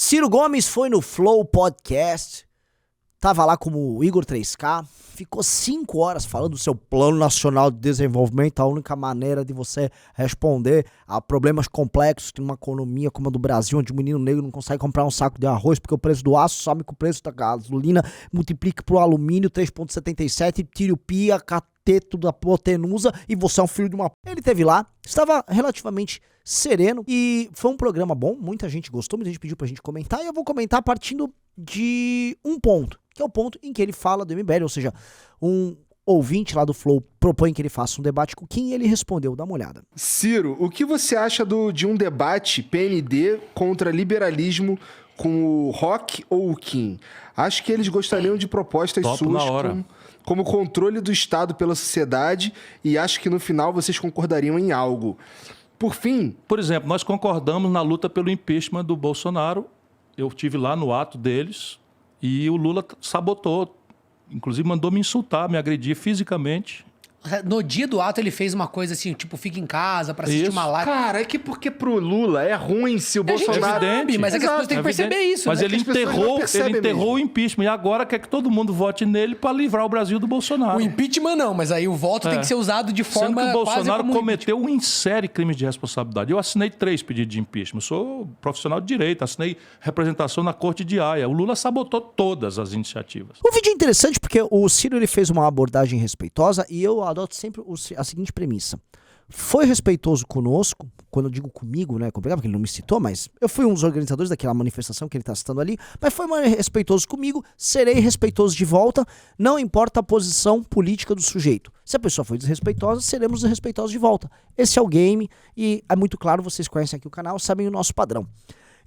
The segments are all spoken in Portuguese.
Ciro Gomes foi no Flow Podcast, tava lá como o Igor 3K, ficou 5 horas falando do seu Plano Nacional de Desenvolvimento, a única maneira de você responder a problemas complexos de uma economia como a do Brasil, onde o menino negro não consegue comprar um saco de arroz porque o preço do aço sobe com o preço da gasolina, multiplica pro alumínio 3,77, tira o pia, cateto da hipotenusa e você é um filho de uma... Ele teve lá, estava relativamente sereno e foi um programa bom, muita gente gostou, muita gente pediu pra gente comentar e eu vou comentar partindo de um ponto, que é o ponto em que ele fala do MBL, ou seja, um ouvinte lá do Flow propõe que ele faça um debate com o Kim e ele respondeu, dá uma olhada. Ciro, o que você acha de um debate PND contra liberalismo com o Rock ou o Kim? Acho que eles gostariam de propostas suas como controle do Estado pela sociedade e acho que no final vocês concordariam em algo. Por fim... Por exemplo, nós concordamos na luta pelo impeachment do Bolsonaro. Eu estive lá no ato deles e o Lula sabotou. Inclusive mandou me insultar, me agredir fisicamente. No dia do ato ele fez uma coisa assim, tipo, fica em casa pra assistir uma live. Cara, é que porque pro Lula é ruim se o Bolsonaro... É evidente, mas é que as pessoas têm que perceber isso. Mas né? ele enterrou o impeachment e agora quer que todo mundo vote nele pra livrar o Brasil do Bolsonaro. O impeachment não, mas aí o voto tem que ser usado de forma... Sendo que o Bolsonaro cometeu um série crimes de responsabilidade. Eu assinei 3 pedidos de impeachment. Eu sou profissional de direito, assinei representação na Corte de Haia. O Lula sabotou todas as iniciativas. O vídeo é interessante porque o Ciro ele fez uma abordagem respeitosa e eu adoto sempre a seguinte premissa. Foi respeitoso conosco, quando eu digo comigo, né, é complicado porque ele não me citou, mas eu fui um dos organizadores daquela manifestação que ele está citando ali, mas foi respeitoso comigo, serei respeitoso de volta, não importa a posição política do sujeito. Se a pessoa foi desrespeitosa, seremos desrespeitosos de volta. Esse é o game e é muito claro, vocês conhecem aqui o canal, sabem o nosso padrão.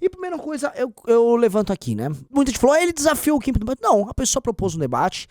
E a primeira coisa, eu levanto aqui, né? Muita gente falou, ele desafiou o Kim pro debate. Não, a pessoa propôs um debate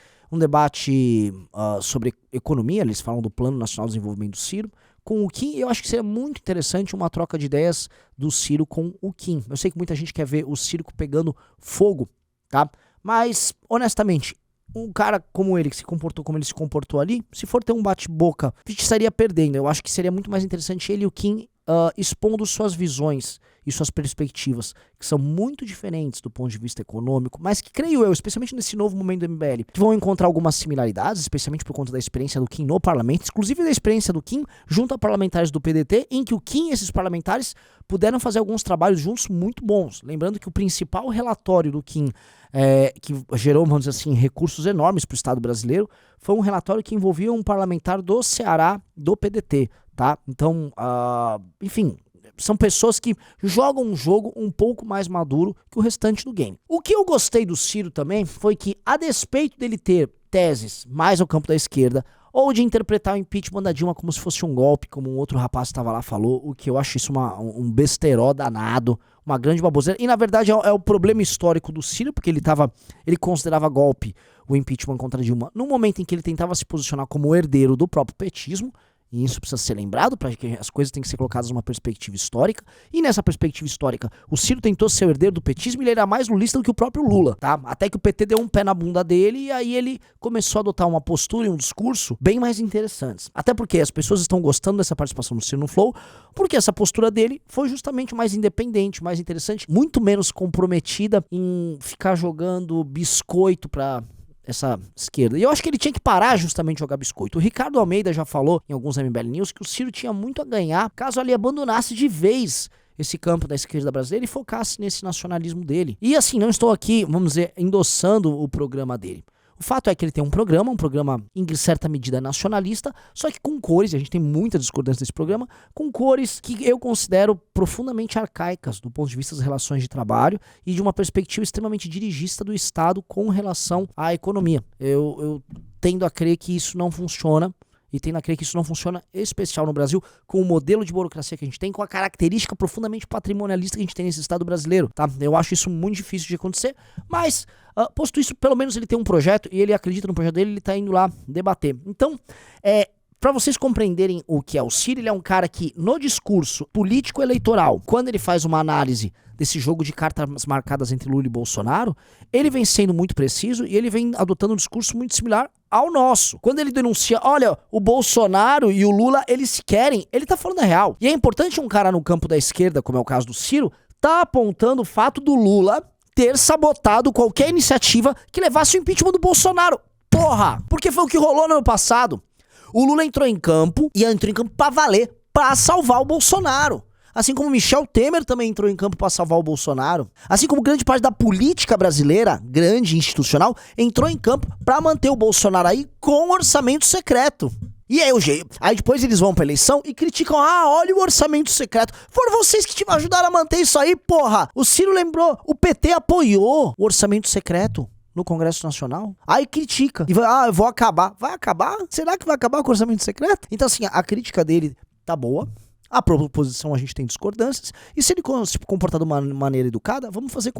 sobre economia, eles falam do Plano Nacional de Desenvolvimento do Ciro, com o Kim, eu acho que seria muito interessante uma troca de ideias do Ciro com o Kim. Eu sei que muita gente quer ver o circo pegando fogo, tá? Mas, honestamente, um cara como ele, que se comportou como ele se comportou ali, se for ter um bate-boca, a gente estaria perdendo. Eu acho que seria muito mais interessante ele e o Kim expondo suas visões e suas perspectivas, que são muito diferentes do ponto de vista econômico, mas que, creio eu, especialmente nesse novo momento do MBL, que vão encontrar algumas similaridades, especialmente por conta da experiência do Kim no parlamento, inclusive da experiência do Kim junto a parlamentares do PDT, em que o Kim e esses parlamentares puderam fazer alguns trabalhos juntos muito bons. Lembrando que o principal relatório do Kim, que gerou, vamos dizer assim, recursos enormes para o Estado brasileiro, foi um relatório que envolvia um parlamentar do Ceará, do PDT, tá? Então, enfim, são pessoas que jogam um jogo um pouco mais maduro que o restante do game. O que eu gostei do Ciro também foi que, a despeito dele ter teses mais ao campo da esquerda, ou de interpretar o impeachment da Dilma como se fosse um golpe, como um outro rapaz que estava lá falou, o que eu acho isso um besterol danado, uma grande baboseira. E na verdade é o problema histórico do Ciro, porque ele considerava golpe o impeachment contra a Dilma no momento em que ele tentava se posicionar como herdeiro do próprio petismo. E isso precisa ser lembrado, para que as coisas têm que ser colocadas numa perspectiva histórica. E nessa perspectiva histórica, o Ciro tentou ser o herdeiro do petismo e ele era mais lulista do que o próprio Lula, tá? Até que o PT deu um pé na bunda dele e aí ele começou a adotar uma postura e um discurso bem mais interessantes. Até porque as pessoas estão gostando dessa participação do Ciro no Flow, porque essa postura dele foi justamente mais independente, mais interessante, muito menos comprometida em ficar jogando biscoito pra essa esquerda. E eu acho que ele tinha que parar justamente de jogar biscoito. O Ricardo Almeida já falou em alguns MBL News que o Ciro tinha muito a ganhar caso ele abandonasse de vez esse campo da esquerda brasileira e focasse nesse nacionalismo dele. E assim, não estou aqui, vamos dizer, endossando o programa dele. O fato é que ele tem um programa em certa medida nacionalista, só que com cores, e a gente tem muita discordância desse programa, com cores que eu considero profundamente arcaicas do ponto de vista das relações de trabalho e de uma perspectiva extremamente dirigista do Estado com relação à economia. Eu tendo a crer que isso não funciona. E tendo a crer que isso não funciona, em especial no Brasil, com o modelo de burocracia que a gente tem, com a característica profundamente patrimonialista que a gente tem nesse Estado brasileiro, tá? Eu acho isso muito difícil de acontecer, mas, posto isso, pelo menos ele tem um projeto e ele acredita no projeto dele, ele tá indo lá debater. Então, para vocês compreenderem o que é o Ciro, ele é um cara que, no discurso político-eleitoral, quando ele faz uma análise desse jogo de cartas marcadas entre Lula e Bolsonaro, ele vem sendo muito preciso e ele vem adotando um discurso muito similar ao nosso. Quando ele denuncia, olha, o Bolsonaro e o Lula, eles se querem, ele tá falando a real. E é importante um cara no campo da esquerda, como é o caso do Ciro, tá apontando o fato do Lula ter sabotado qualquer iniciativa que levasse o impeachment do Bolsonaro. Porra! Porque foi o que rolou no ano passado. O Lula entrou em campo pra valer, pra salvar o Bolsonaro. Assim como Michel Temer também entrou em campo pra salvar o Bolsonaro. Assim como grande parte da política brasileira, grande institucional, entrou em campo pra manter o Bolsonaro aí com orçamento secreto. E aí depois eles vão pra eleição e criticam, olha o orçamento secreto. Foram vocês que te ajudaram a manter isso aí, porra. O Ciro lembrou, o PT apoiou o orçamento secreto no Congresso Nacional. Aí critica. E vai, eu vou acabar. Vai acabar? Será que vai acabar com o orçamento secreto? Então assim, a crítica dele tá boa. A proposição a gente tem discordâncias. E se ele se comportar de uma maneira educada, vamos fazer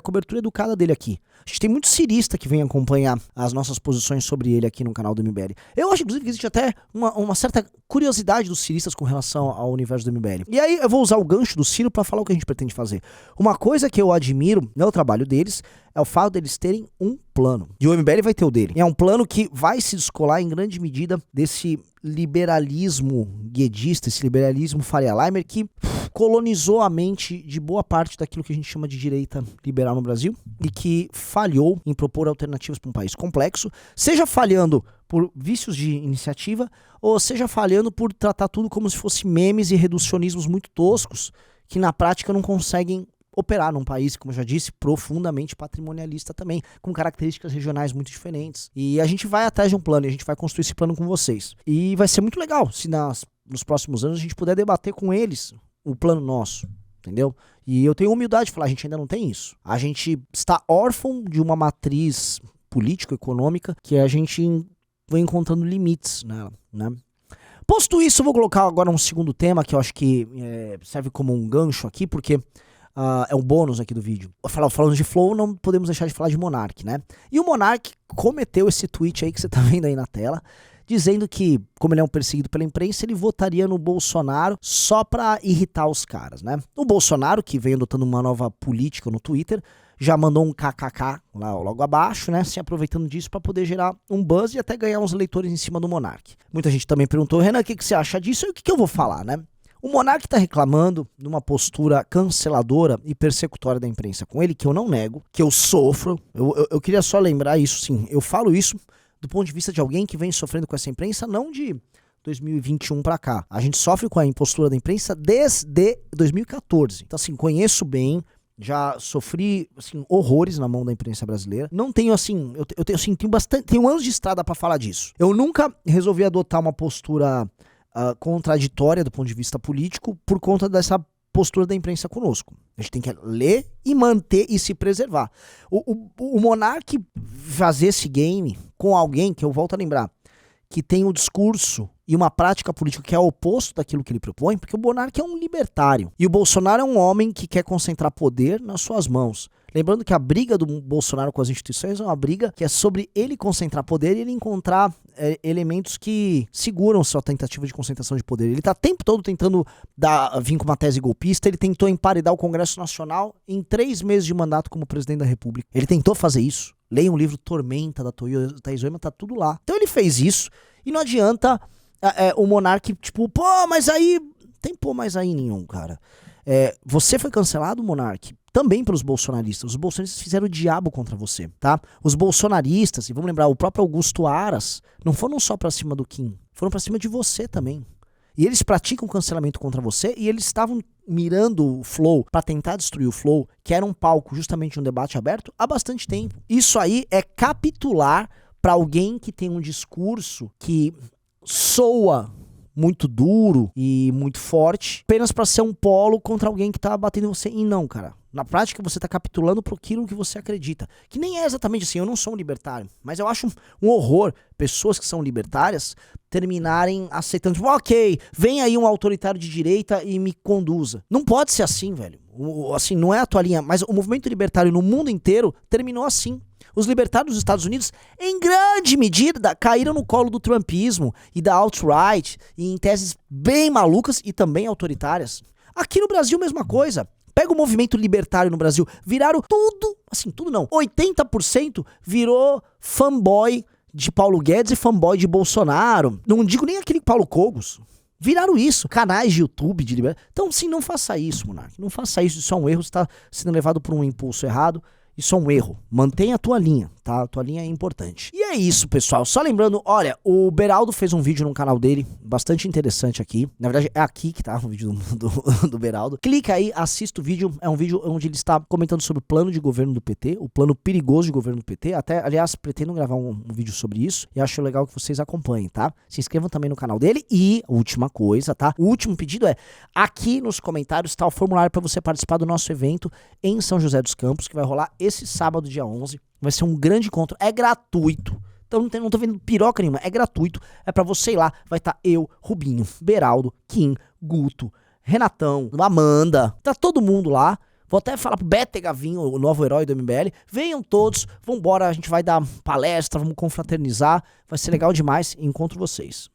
cobertura educada dele aqui. A gente tem muito cirista que vem acompanhar as nossas posições sobre ele aqui no canal do MBL. Eu acho, inclusive, que existe até uma certa curiosidade dos ciristas com relação ao universo do MBL. E aí eu vou usar o gancho do Ciro para falar o que a gente pretende fazer. Uma coisa que eu admiro no trabalho deles é o fato deles terem um plano. E o MBL vai ter o dele. É um plano que vai se descolar em grande medida desse liberalismo guedista, esse liberalismo Faria Limer que colonizou a mente de boa parte daquilo que a gente chama de direita liberal no Brasil e que falhou em propor alternativas para um país complexo, seja falhando por vícios de iniciativa ou seja falhando por tratar tudo como se fosse memes e reducionismos muito toscos que na prática não conseguem operar num país, como eu já disse, profundamente patrimonialista também, com características regionais muito diferentes. E a gente vai atrás de um plano, e a gente vai construir esse plano com vocês. E vai ser muito legal se nos próximos anos a gente puder debater com eles o plano nosso, entendeu? E eu tenho humildade de falar, a gente ainda não tem isso. A gente está órfão de uma matriz político-econômica que a gente vem encontrando limites nela, né? Posto isso, eu vou colocar agora um segundo tema que eu acho que serve como um gancho aqui, porque é um bônus aqui do vídeo. Falando de Flow, não podemos deixar de falar de Monark, né? E o Monark cometeu esse tweet aí que você tá vendo aí na tela, dizendo que, como ele é um perseguido pela imprensa, ele votaria no Bolsonaro só pra irritar os caras, né? O Bolsonaro, que vem adotando uma nova política no Twitter, já mandou um kkk lá logo abaixo, né? Se aproveitando disso pra poder gerar um buzz e até ganhar uns leitores em cima do Monark. Muita gente também perguntou, Renan, o que você acha disso? E o que eu vou falar, né? O Monark tá reclamando de uma postura canceladora e persecutória da imprensa com ele, que eu não nego, que eu sofro. Eu queria só lembrar isso, sim. Eu falo isso do ponto de vista de alguém que vem sofrendo com essa imprensa, não de 2021 pra cá. A gente sofre com a impostura da imprensa desde 2014. Então, assim, conheço bem, já sofri, assim, horrores na mão da imprensa brasileira. Não tenho, assim, eu tenho anos de estrada pra falar disso. Eu nunca resolvi adotar uma postura contraditória do ponto de vista político por conta dessa postura da imprensa conosco. A gente tem que ler e manter e se preservar. O Monark fazer esse game com alguém, que eu volto a lembrar, que tem um discurso e uma prática política que é oposto daquilo que ele propõe, porque o Monark é um libertário. E o Bolsonaro é um homem que quer concentrar poder nas suas mãos. Lembrando que a briga do Bolsonaro com as instituições é uma briga que é sobre ele concentrar poder e ele encontrar elementos que seguram sua tentativa de concentração de poder. Ele está o tempo todo tentando vir com uma tese golpista, ele tentou emparedar o Congresso Nacional em 3 meses de mandato como presidente da República. Ele tentou fazer isso. Leia um livro Tormenta, da Thaís Oema, tá tudo lá. Então ele fez isso e não adianta o Monark, tipo, mas aí... Tem mais aí nenhum, cara. Você foi cancelado, Monark, também pelos bolsonaristas. Os bolsonaristas fizeram o diabo contra você, tá? Os bolsonaristas, e vamos lembrar, o próprio Augusto Aras, não foram só pra cima do Kim, foram pra cima de você também. E eles praticam cancelamento contra você e eles estavam mirando o Flow pra tentar destruir o Flow, que era um palco justamente um debate aberto, há bastante tempo. Isso aí é capitular pra alguém que tem um discurso que soa muito duro e muito forte, apenas pra ser um polo contra alguém que tá batendo em você. E não, cara. Na prática, você tá capitulando pro aquilo que você acredita. Que nem é exatamente assim, eu não sou um libertário, mas eu acho um horror pessoas que são libertárias terminarem aceitando, tipo, ok, vem aí um autoritário de direita e me conduza. Não pode ser assim, velho. Assim, não é a tua linha, mas o movimento libertário no mundo inteiro terminou assim. Os libertários dos Estados Unidos, em grande medida, caíram no colo do trumpismo e da alt-right, e em teses bem malucas e também autoritárias. Aqui no Brasil, mesma coisa. Pega o movimento libertário no Brasil, viraram tudo, assim, tudo não, 80% virou fanboy de Paulo Guedes e fanboy de Bolsonaro. Não digo nem aquele Paulo Cogos, Viraram isso. Canais de YouTube de liberdade. Então, sim, não faça isso, Monark. Não faça isso. Isso é um erro. Você está sendo levado por um impulso errado. Isso é um erro. Mantenha a tua linha, tá? A tua linha é importante. E é isso, pessoal. Só lembrando, olha, o Beraldo fez um vídeo no canal dele, bastante interessante aqui. Na verdade, é aqui que tá o vídeo do Beraldo. Clica aí, assista o vídeo. É um vídeo onde ele está comentando sobre o plano de governo do PT, o plano perigoso de governo do PT. Até, aliás, pretendo gravar um vídeo sobre isso e acho legal que vocês acompanhem, tá? Se inscrevam também no canal dele e, última coisa, tá? O último pedido é, aqui nos comentários tá o formulário para você participar do nosso evento em São José dos Campos, que vai rolar esse sábado, dia 11, vai ser um grande encontro, é gratuito, então não tô vendo piroca nenhuma, é gratuito, é pra você ir lá, vai estar eu, Rubinho, Beraldo, Kim, Guto, Renatão, Amanda, tá todo mundo lá, vou até falar pro Bete Gavinho, o novo herói do MBL, venham todos, vambora, a gente vai dar palestra, vamos confraternizar, vai ser legal demais, encontro vocês.